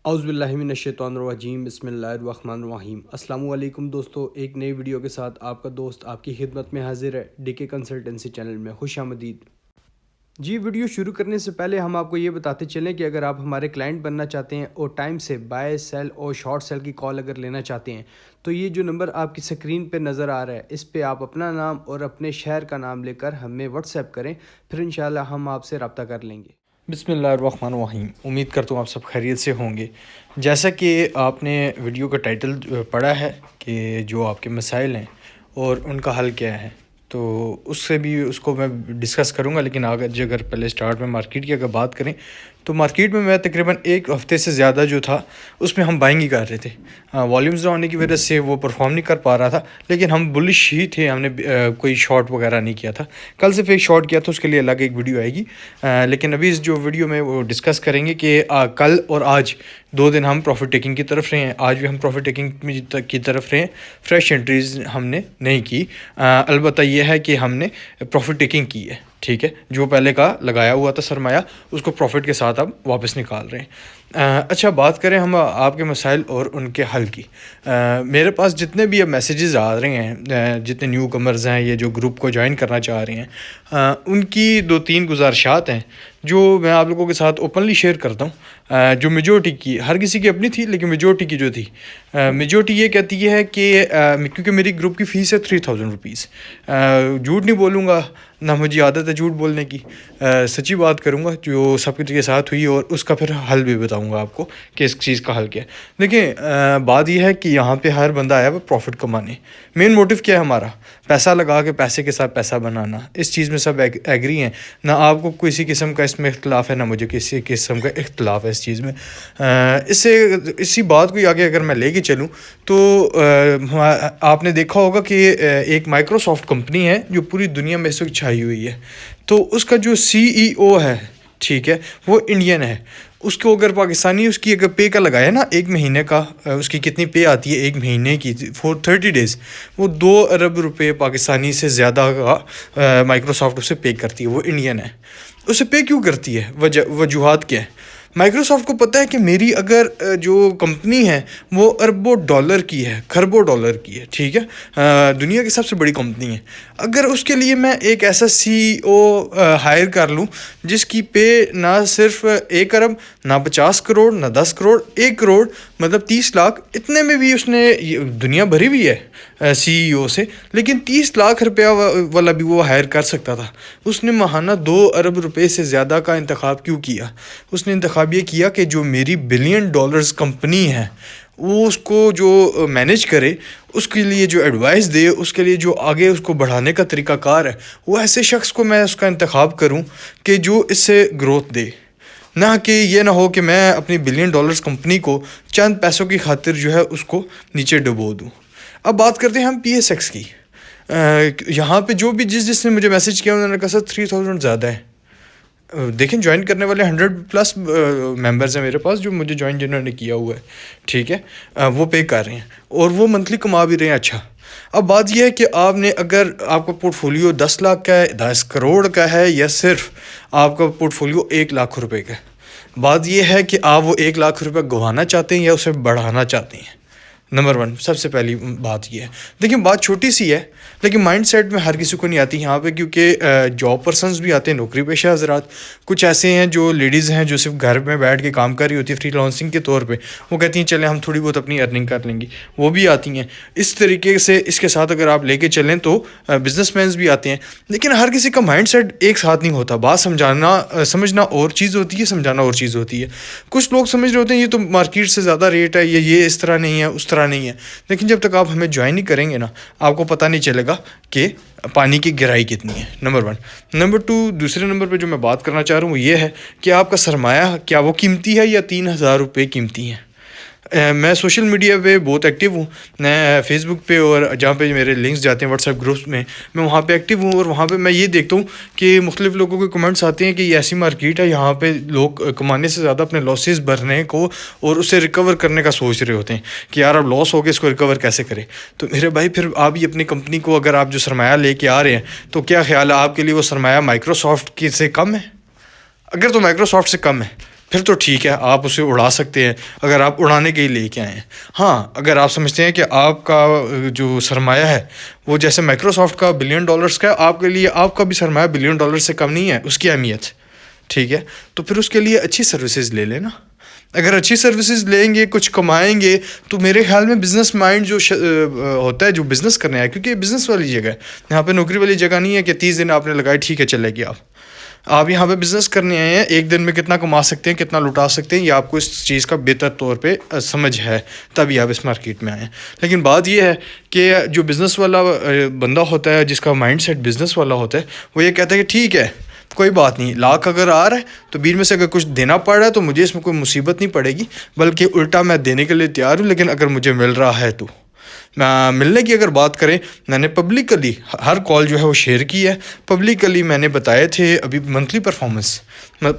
اعوذ باللہ من الشیطان الرجیم، بسم اللہ الرحمن الرحیم۔ السلام علیکم دوستو، ایک نئی ویڈیو کے ساتھ آپ کا دوست آپ کی خدمت میں حاضر ہے ڈی کے کنسلٹنسی چینل میں۔ خوش آمدید جی۔ ویڈیو شروع کرنے سے پہلے ہم آپ کو یہ بتاتے چلیں کہ اگر آپ ہمارے کلائنٹ بننا چاہتے ہیں اور ٹائم سے بائی سیل اور شارٹ سیل کی کال اگر لینا چاہتے ہیں تو یہ جو نمبر آپ کی سکرین پہ نظر آ رہا ہے اس پہ آپ اپنا نام اور اپنے شہر کا نام لے کر ہمیں واٹس ایپ کریں، پھر انشاءاللہ ہم آپ سے رابطہ کر لیں گے۔ بسم اللہ الرحمن الرحیم۔ امید کرتا ہوں آپ سب خیریت سے ہوں گے۔ جیسا کہ آپ نے ویڈیو کا ٹائٹل پڑھا ہے کہ جو آپ کے مسائل ہیں اور ان کا حل کیا ہے، تو اس سے بھی اس کو میں ڈسکس کروں گا، لیکن اگر پہلے سٹارٹ میں مارکیٹ کی اگر بات کریں تو مارکیٹ میں میں تقریباً ایک ہفتے سے زیادہ جو تھا اس میں ہم بائنگ ہی کر رہے تھے۔ والیومز ڈاؤن ہونے کی وجہ سے وہ پرفارم نہیں کر پا رہا تھا، لیکن ہم بلش ہی تھے، ہم نے کوئی شارٹ وغیرہ نہیں کیا تھا۔ کل صرف ایک شارٹ کیا تھا، اس کے لیے الگ ایک ویڈیو آئے گی، لیکن ابھی اس جو ویڈیو میں وہ ڈسکس کریں گے کہ کل اور آج 2 دن ہم پروفٹ ٹیکنگ کی طرف رہے ہیں۔ آج بھی ہم پروفٹ ٹیکنگ کی طرف رہے ہیں، فریش انٹریز ہم نے نہیں کی۔ البتہ یہ ہے کہ ہم نے پروفٹ ٹیکنگ کی ہے، ٹھیک ہے، جو پہلے کا لگایا ہوا تھا سرمایہ اس کو پروفٹ کے ساتھ اب واپس نکال رہے ہیں۔ اچھا، بات کریں ہم آپ کے مسائل اور ان کے حل کی۔ میرے پاس جتنے بھی اب میسیجز آ رہے ہیں، جتنے نیو کمرز ہیں، یہ جو گروپ کو جوائن کرنا چاہ رہے ہیں، ان کی 2-3 گزارشات ہیں جو میں آپ لوگوں کے ساتھ اوپنلی شیئر کرتا ہوں۔ جو میجورٹی کی، ہر کسی کی اپنی تھی، لیکن میجورٹی کی جو تھی، میجورٹی یہ کہتی ہے کہ کیونکہ میری گروپ کی فیس ہے 3000 روپیز۔ جھوٹ نہیں بولوں گا، نہ مجھے عادت ہے جھوٹ بولنے کی، سچی بات کروں گا جو سب کے ساتھ ہوئی، اور اس کا پھر حل بھی بتاؤں گا آپ کو کہ اس چیز کا حل کیا ہے۔ دیکھیں، بات یہ ہے کہ یہاں پہ ہر بندہ آیا وہ پروفٹ کمانے۔ مین موٹیو کیا ہے ہمارا؟ پیسہ لگا کے پیسے کے ساتھ پیسہ بنانا۔ اس چیز میں سب ایگری ہیں، نہ آپ کو کسی قسم کا اس میں اختلاف ہے، نہ مجھے کسی قسم کا اختلاف ہے اس چیز میں۔ اسی بات کو آگے اگر میں لے کے چلوں تو آپ نے دیکھا ہوگا کہ ایک مائکروسافٹ کمپنی ہے جو پوری دنیا میں اس وقت چھائی ہوئی ہے، تو اس کا جو CEO ہے، ٹھیک ہے، وہ انڈین ہے۔ اس کو اگر پاکستانی اس کی اگر پے کا لگایا نا، ایک مہینے کا اس کی کتنی پے آتی ہے ایک مہینے کی فور 30 days، وہ 2 ارب روپے پاکستانی سے زیادہ کا مائکروسافٹ اسے پے کرتی ہے۔ وہ انڈین ہے، اسے پے کیوں کرتی ہے؟ وجوہات کیا ہے؟ مائکروسافٹ کو پتہ ہے کہ میری اگر جو کمپنی ہے وہ اربوں ڈالر کی ہے، خربوں ڈالر کی ہے، ٹھیک ہے، دنیا کی سب سے بڑی کمپنی ہے۔ اگر اس کے لیے میں ایک ایسا CEO ہائر کر لوں جس کی پے نہ صرف 1 ارب، نہ 50 کروڑ، نہ 10 کروڑ، 1 کروڑ مطلب 30 لاکھ، اتنے میں بھی اس نے دنیا بھری ہوئی ہے CEO سے، لیکن 30 لاکھ روپیہ والا بھی وہ ہائر کر سکتا تھا۔ اس نے ماہانہ 2 ارب روپے سے زیادہ کا انتخاب کیوں کیا؟ اس نے انتخاب یہ کیا کہ جو میری بلین ڈالرز کمپنی ہے وہ اس کو جو مینیج کرے، اس کے لیے جو ایڈوائس دے، اس کے لیے جو آگے اس کو بڑھانے کا طریقہ کار ہے، وہ ایسے شخص کو میں اس کا انتخاب کروں کہ جو اس سے گروتھ دے، نہ کہ یہ نہ ہو کہ میں اپنی بلین ڈالرز کمپنی کو چند پیسوں کی خاطر جو ہے اس کو نیچے ڈبو دوں۔ اب بات کرتے ہیں ہم PSX کی۔ یہاں پہ جو بھی جس نے مجھے میسیج کیا انہوں نے کہا سر 3000 زیادہ ہے۔ دیکھیں، جوائن کرنے والے 100+ ممبرز ہیں میرے پاس جو مجھے جوائن جنہوں نے کیا ہوا ہے، ٹھیک ہے، وہ پے کر رہے ہیں اور وہ منتھلی کما بھی رہے ہیں۔ اچھا، اب بات یہ ہے کہ آپ نے اگر آپ کا پورٹ فولیو 10 لاکھ کا ہے، 10 کروڑ کا ہے، یا صرف آپ کا پورٹ فولیو 1 لاکھ روپے کا ہے، بات یہ ہے کہ آپ وہ 1 لاکھ روپے گنوانا چاہتے ہیں یا اسے بڑھانا چاہتے ہیں۔ نمبر 1 سب سے پہلی بات یہ ہے، دیکھیں بات چھوٹی سی ہے لیکن مائنڈ سیٹ میں ہر کسی کو نہیں آتی یہاں پہ، کیونکہ جاب پرسنز بھی آتے ہیں، نوکری پیشہ حضرات، کچھ ایسے ہیں جو لیڈیز ہیں جو صرف گھر میں بیٹھ کے کام کر رہی ہوتی ہے فری لانسنگ کے طور پہ، وہ کہتی ہیں چلیں ہم تھوڑی بہت اپنی ارننگ کر لیں گی، وہ بھی آتی ہیں۔ اس طریقے سے اس کے ساتھ اگر آپ لے کے چلیں تو بزنس مینز بھی آتے ہیں، لیکن ہر کسی کا مائنڈ سیٹ ایک ساتھ نہیں ہوتا۔ بات سمجھنا اور چیز ہوتی ہے، سمجھانا اور چیز ہوتی ہے۔ کچھ لوگ سمجھ رہے ہوتے ہیں یہ تو مارکیٹ سے زیادہ ریٹ ہے، یہ اس طرح نہیں ہے، اس طرح نہیں ہے، لیکن جب تک آپ ہمیں جوائن نہیں کریں گے نا، آپ کو پتہ نہیں چلے گا کہ پانی کی گہرائی کتنی ہے۔ نمبر 1۔ نمبر 2، دوسرے نمبر پہ جو میں بات کرنا چاہ رہا ہوں وہ یہ ہے کہ آپ کا سرمایہ کیا وہ قیمتی ہے یا 3000 روپے قیمتی ہے؟ میں سوشل میڈیا پہ بہت ایکٹیو ہوں، میں فیس بک پہ اور جہاں پہ میرے لنکس جاتے ہیں واٹس ایپ گروپس میں وہاں پہ ایکٹیو ہوں، اور وہاں پہ میں یہ دیکھتا ہوں کہ مختلف لوگوں کے کمنٹس آتے ہیں کہ یہ ایسی مارکیٹ ہے یہاں پہ لوگ کمانے سے زیادہ اپنے لاسز بھرنے کو اور اسے ریکور کرنے کا سوچ رہے ہوتے ہیں کہ یار اب لاس ہو گیا، اس کو ریکور کیسے کرے۔ تو میرے بھائی، پھر آپ ہی اپنی کمپنی کو اگر آپ جو سرمایہ لے کے آ رہے ہیں تو کیا خیال ہے آپ کے لیے وہ سرمایہ مائکروسافٹ کی سے کم ہے؟ اگر تو مائکروسافٹ سے کم ہے پھر تو ٹھیک ہے، آپ اسے اڑا سکتے ہیں اگر آپ اڑانے کے ہی لے کے آئے ہیں۔ ہاں اگر آپ سمجھتے ہیں کہ آپ کا جو سرمایہ ہے وہ جیسے مائکروسافٹ کا $1 بلین کا ہے، آپ کے لیے آپ کا بھی سرمایہ $1 بلین سے کم نہیں ہے اس کی اہمیت، ٹھیک ہے، تو پھر اس کے لیے اچھی سروسز لے لینا۔ اگر اچھی سروسز لیں گے، کچھ کمائیں گے، تو میرے خیال میں بزنس مائنڈ جو ہوتا ہے، جو بزنس کرنے آیا، کیونکہ یہ بزنس والی جگہ ہے، یہاں پہ نوکری والی جگہ نہیں ہے کہ 30 دن آپ نے لگائے ٹھیک ہے چلے گی۔ آپ یہاں پہ بزنس کرنے آئے ہیں، ایک دن میں کتنا کما سکتے ہیں، کتنا لٹا سکتے ہیں، یہ آپ کو اس چیز کا بہتر طور پہ سمجھ ہے، تبھی آپ اس مارکیٹ میں آئے ہیں۔ لیکن بات یہ ہے کہ جو بزنس والا بندہ ہوتا ہے، جس کا مائنڈ سیٹ بزنس والا ہوتا ہے، وہ یہ کہتا ہے کہ ٹھیک ہے کوئی بات نہیں، لاکھ اگر آ رہا ہے تو 20 میں سے اگر کچھ دینا پڑ رہا ہے تو مجھے اس میں کوئی مصیبت نہیں پڑے گی، بلکہ الٹا میں دینے کے لیے تیار ہوں، لیکن اگر مجھے مل رہا ہے تو ملنے کی اگر بات کریں، میں نے پبلکلی ہر کال جو ہے وہ شیئر کی ہے، پبلکلی میں نے بتائے تھے ابھی منتھلی پرفارمنس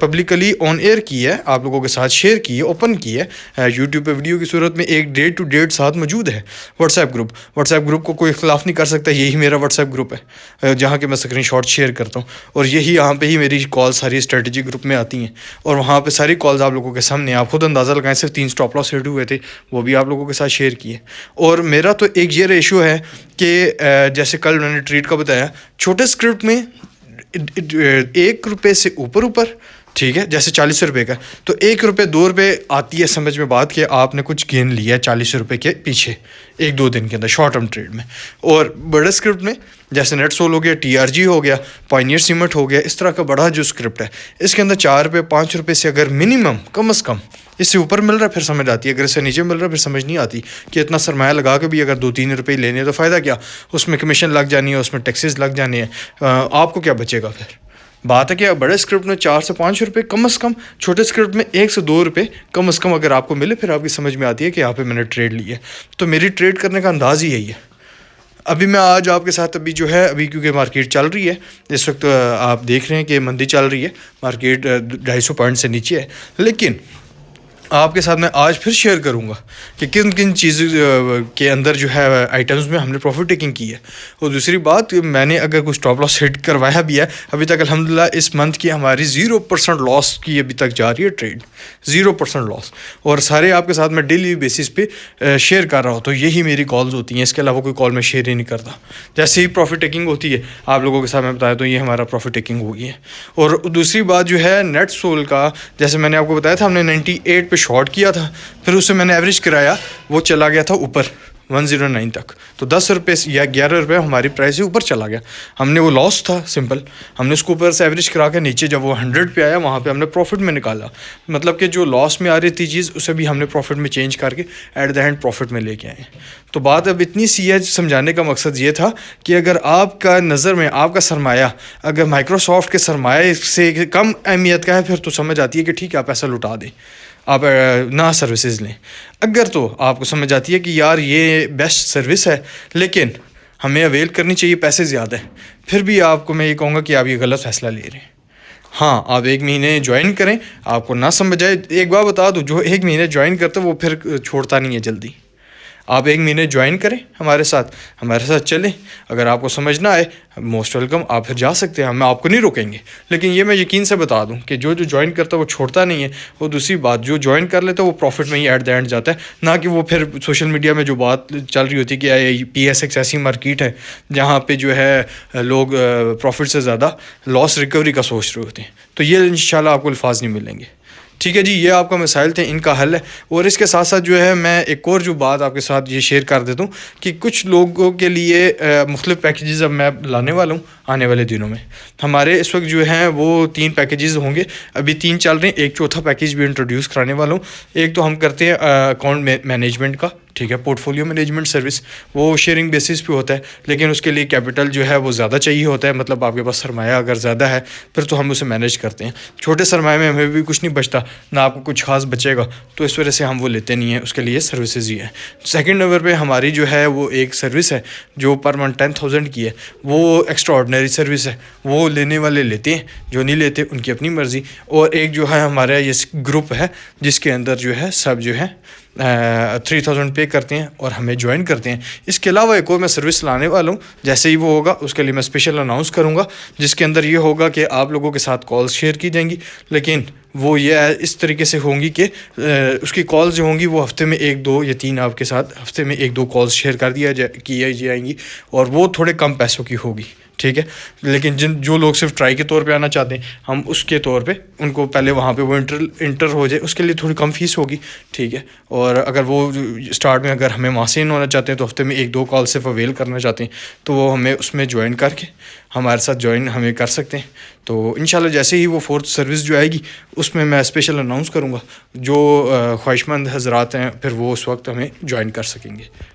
پبلکلی آن ایئر کی ہے، آپ لوگوں کے ساتھ شیئر کی ہے، اوپن کی ہے، یوٹیوب پہ ویڈیو کی صورت میں ایک ڈیٹ ٹو ڈیٹ ساتھ موجود ہے۔ واٹس ایپ گروپ کو کوئی اختلاف نہیں کر سکتا، یہی میرا واٹس ایپ گروپ ہے جہاں کہ میں اسکرین شاٹ شیئر کرتا ہوں، اور یہی یہاں پہ ہی میری کال ساری اسٹریٹجی گروپ میں آتی ہیں، اور وہاں پہ ساری کالز آپ لوگوں کے سامنے، آپ خود اندازہ لگائیں، صرف 3 اسٹاپ لاس ہٹ ہوئے تھے، وہ بھی آپ لوگوں کے ساتھ شیئر کیے۔ اور میرا تو ایک یہ ریشو ہے کہ جیسے کل میں نے ٹریٹ کا بتایا، چھوٹے اسکرپٹ میں $1 سے اوپر، ٹھیک ہے، جیسے $40 کا، تو $1 $2 آتی ہے سمجھ میں بات کہ آپ نے کچھ گین لیا ہے $40 کے پیچھے 1-2 دن کے اندر شارٹ ٹرم ٹریڈ میں۔ اور بڑے اسکرپٹ میں جیسے نیٹ سول ہو گیا، TRG ہو گیا، پائنیئر سیمنٹ ہو گیا، اس طرح کا بڑا جو اسکرپٹ ہے، اس کے اندر $4 $5 سے اگر منیمم کم از کم اس سے اوپر مل رہا ہے پھر سمجھ آتی ہے، اگر اس سے نیچے مل رہا ہے پھر سمجھ نہیں آتی کہ اتنا سرمایہ لگا کے بھی اگر $2-3 لینے ہیں تو فائدہ کیا، اس میں کمیشن لگ جانی ہے، اس میں ٹیکسز لگ جانے ہیں، آپ کو کیا بچے گا پھر۔ بات ہے کہ بڑے اسکرپٹ میں $4 سے $5 کم از کم، چھوٹے اسکرپٹ میں $1 سے $2 کم از کم اگر آپ کو ملے، پھر آپ کی سمجھ میں آتی ہے کہ یہاں پہ میں نے ٹریڈ لی ہے۔ تو میری ٹریڈ کرنے کا انداز ہی یہی ہے۔ ابھی میں آج آپ کے ساتھ ابھی جو ہے کیونکہ مارکیٹ چل رہی ہے اس وقت، آپ دیکھ رہے ہیں کہ مندی چل رہی ہے، مارکیٹ 250 پوائنٹ سے نیچے ہے، لیکن آپ کے ساتھ میں آج پھر شیئر کروں گا کہ کن کن چیزوں کے اندر جو ہے آئٹمز میں ہم نے پروفٹ ٹیکنگ کی ہے۔ اور دوسری بات، میں نے اگر کچھ اسٹاپ لاس ہٹ کروایا بھی ہے، ابھی تک الحمدللہ اس منتھ کی ہماری 0% لاس کی ابھی تک جا رہی ہے ٹریڈ، 0% لاس، اور سارے آپ کے ساتھ میں ڈیلی بیسس پہ شیئر کر رہا ہوں، تو یہی میری کالز ہوتی ہیں، اس کے علاوہ کوئی کال میں شیئر ہی نہیں کرتا۔ جیسے ہی پروفٹ ٹیکنگ ہوتی ہے آپ لوگوں کے ساتھ میں بتایا تو یہ ہمارا پروفٹ ٹیکنگ ہوگی ہے۔ اور دوسری بات جو ہے نیٹ سول کا، جیسے میں نے آپ کو بتایا تھا، ہم نے 98 پہ شارٹ کیا تھا، پھر اس سے میں نے ایوریج کرایا، وہ چلا گیا تھا اوپر 109 تک، تو $10 یا $11 ہماری پرائس سے اوپر چلا گیا، ہم نے وہ لاس تھا سمپل، ہم نے اس کو اوپر سے ایوریج کرا کے نیچے جب وہ 100 پہ آیا وہاں پہ ہم نے پروفٹ میں نکالا، مطلب کہ جو لاس میں آ رہی تھی چیز اسے بھی ہم نے پروفٹ میں چینج کر کے ایٹ دا اینڈ پروفٹ میں لے کے آئے۔ تو بات اب اتنی سی ہے، سمجھانے کا مقصد یہ تھا کہ اگر آپ کا نظر میں آپ کا سرمایہ اگر مائکروسافٹ کے سرمایہ سے کم اہمیت کا ہے، پھر تو سمجھ آتی ہے کہ ٹھیک ہے آپ پیسہ لٹا دیں، آپ نہ سروسز لیں۔ اگر تو آپ کو سمجھ آتی ہے کہ یار یہ بیسٹ سروس ہے لیکن ہمیں اویل کرنی چاہیے، پیسے زیادہ ہیں، پھر بھی آپ کو میں یہ کہوں گا کہ آپ یہ غلط فیصلہ لے رہے ہیں۔ ہاں آپ 1 مہینے جوائن کریں، آپ کو نہ سمجھ آئے، ایک بار بتا دو، جو 1 مہینے جوائن کرتے وہ پھر چھوڑتا نہیں ہے جلدی۔ آپ 1 مہینے جوائن کریں ہمارے ساتھ چلیں، اگر آپ کو سمجھ نہ آئے موسٹ ویلکم، آپ پھر جا سکتے ہیں، ہم آپ کو نہیں روکیں گے، لیکن یہ میں یقین سے بتا دوں کہ جو جوائن کرتا ہے وہ چھوڑتا نہیں ہے۔ اور دوسری بات، جو جوائن کر لیتا ہے وہ پروفٹ میں ہی ایٹ دا اینڈ جاتا ہے، نہ کہ وہ پھر سوشل میڈیا میں جو بات چل رہی ہوتی ہے کہ PSX ایسی مارکیٹ ہے جہاں پہ جو ہے لوگ پروفٹ سے زیادہ لاس ریکوری کا سوچ رہے ہوتے ہیں، تو یہ انشاءاللہ آپ کو الفاظ نہیں ملیں گے۔ ٹھیک ہے جی، یہ آپ کا مسائل تھے، ان کا حل ہے۔ اور اس کے ساتھ ساتھ جو ہے میں ایک اور جو بات آپ کے ساتھ یہ شیئر کر دیتا ہوں کہ کچھ لوگوں کے لیے مختلف پیکیجز اب میں لانے والا ہوں آنے والے دنوں میں۔ ہمارے اس وقت جو ہیں وہ 3 پیکیجز ہوں گے، ابھی 3 چل رہے ہیں، ایک چوتھا پیکیج بھی انٹروڈیوس کرانے والا ہوں۔ ایک تو ہم کرتے ہیں اکاؤنٹ مینجمنٹ کا، ٹھیک ہے، پورٹ فولیو مینجمنٹ سروس، وہ شیئرنگ بیسس پہ ہوتا ہے، لیکن اس کے لیے کیپٹل جو ہے وہ زیادہ چاہیے ہوتا ہے، مطلب آپ کے پاس سرمایہ اگر زیادہ ہے پھر تو ہم اسے مینیج کرتے ہیں۔ چھوٹے سرمایہ میں ہمیں بھی کچھ نہیں بچتا، نہ آپ کو کچھ خاص بچے گا، تو اس وجہ سے ہم وہ لیتے نہیں ہیں، اس کے لیے سروسز ہی ہیں۔ سیکنڈ نمبر پہ ہماری جو ہے وہ ایک سروس ہے جو پر منتھ 10,000 کی ہے، وہ ایکسٹرا آرڈنری سروس ہے، وہ لینے والے لیتے ہیں، جو نہیں لیتے ان کی اپنی مرضی۔ اور ایک جو ہے ہمارا یہ گروپ ہے جس کے اندر جو ہے سب جو ہے 3000 پے کرتے ہیں اور ہمیں جوائن کرتے ہیں. اس کے علاوہ ایک اور میں سروس لانے والا ہوں. جیسے ہی وہ ہوگا اس کے لیے میں اسپیشل اناؤنس کروں گا, جس کے اندر یہ ہوگا کہ آپ لوگوں کے ساتھ کالز شیئر کی جائیں گی, لیکن وہ یہ اس طریقے سے ہوں گی کہ اس کی کالز جو ہوں گی وہ ہفتے میں 1 2 یا 3 آپ کے ساتھ ہفتے میں 1 2 کالز شیئر کی جائیں گی, اور وہ تھوڑے کم پیسوں کی ہوگی, ٹھیک ہے. لیکن جو لوگ صرف ٹرائی کے طور پہ آنا چاہتے ہیں, ہم اس کے طور پہ ان کو پہلے وہاں پہ وہ انٹر ہو جائے, اس کے لیے تھوڑی کم فیس ہوگی, ٹھیک ہے. اور اگر وہ اسٹارٹ میں اگر ہمیں وہاں سے ان ہونا چاہتے ہیں تو ہفتے میں 1 2 کال صرف اویل کرنا چاہتے ہیں, تو وہ ہمیں اس میں جوائن کر کے ہمارے ساتھ جوائن ہمیں کر سکتے ہیں. تو انشاءاللہ جیسے ہی وہ 4th سروس جو آئے گی اس میں اسپیشل اناؤنس کروں گا. جو خواہش مند حضرات ہیں پھر وہ اس وقت ہمیں جوائن کر سکیں گے.